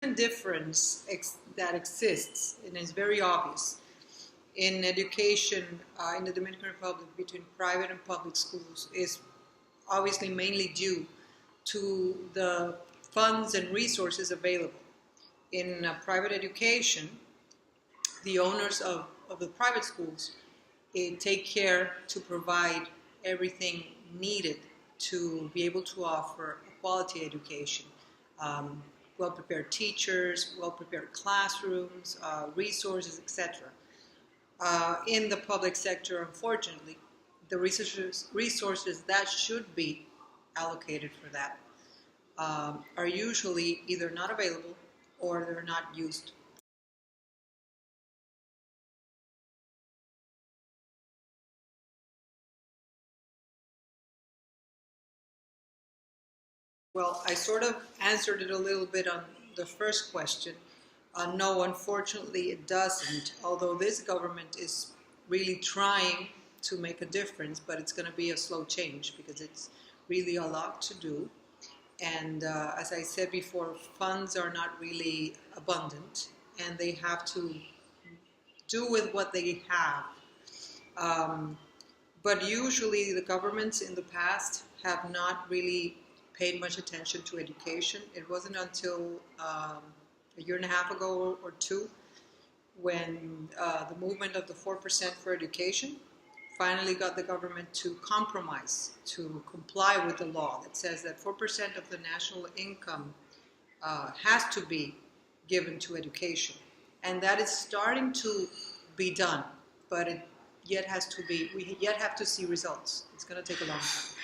difference that exists, and is very obvious in education in the Dominican Republic between private and public schools is obviously mainly due to the funds and resources available. In private education, the owners of the private schools take care to provide everything needed to be able to offer a quality education. Um, well-prepared teachers, well-prepared classrooms, resources, etc. In the public sector, unfortunately, the resources that should be allocated for that are usually either not available or they're not used. Well, I sort of answered it a little bit on the first question. No, unfortunately, it doesn't. Although this government is really trying to make a difference, but it's going to be a slow change because it's really a lot to do. And as I said before, funds are not really abundant, and they have to do with what they have. Um, but usually, the governments in the past have not really paid much attention to education. It wasn't until a year and a half ago or two when the movement of the 4% for education finally got the government to compromise, to comply with the law that says that 4% of the national income has to be given to education. And that is starting to be done, but it yet has to be, we yet have to see results. It's going to take a long time.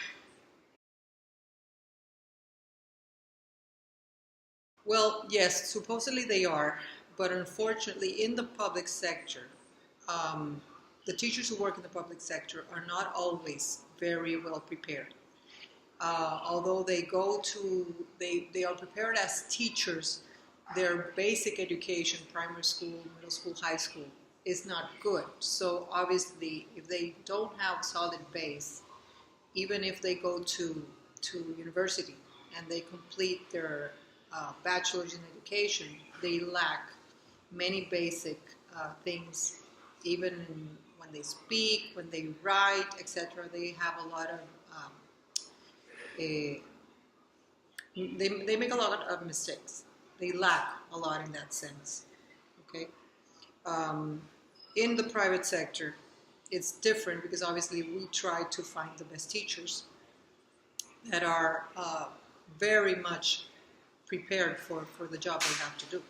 Well, yes, supposedly they are, but unfortunately, in the public sector, um, the teachers who work in the public sector are not always very well prepared. Although they are prepared as teachers, their basic education, primary school, middle school, high school, is not good. So obviously, if they don't have solid base, even if they go to university and they complete their bachelor's in education, they lack many basic things, even when they speak, when they write, etc. They have a lot of a, they make a lot of mistakes. They lack a lot in that sense. Okay. Um, in the private sector, it's different because obviously we try to find the best teachers that are very much prepared for the job they have to do.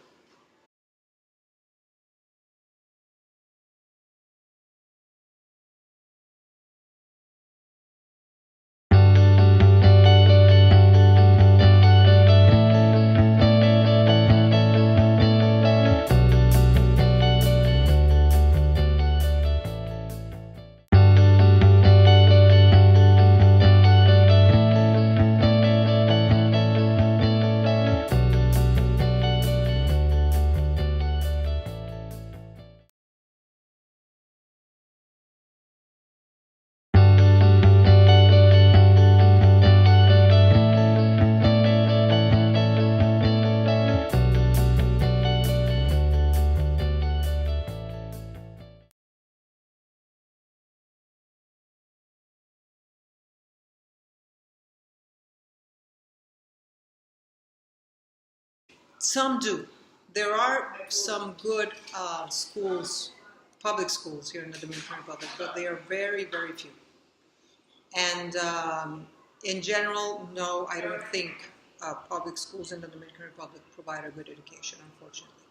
Some do. There are some good schools, public schools here in the Dominican Republic, but they are very, very few. And in general, no, I don't think public schools in the Dominican Republic provide a good education, unfortunately.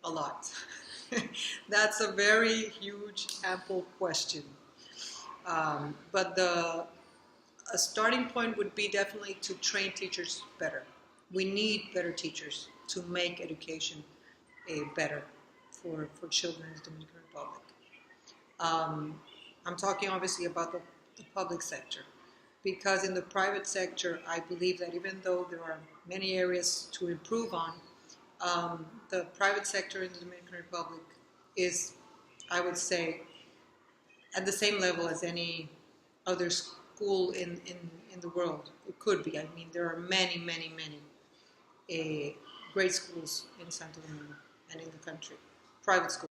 A lot. That's a very huge, ample question. But a starting point would be definitely to train teachers better. We need better teachers to make education better for children in the Dominican Republic. I'm talking obviously about the public sector, because in the private sector, I believe that even though there are many areas to improve on, the private sector in the Dominican Republic is, I would say, at the same level as any other school in the world. It could be. I mean, there are many, many, many great schools in Santo Domingo and in the country, private schools.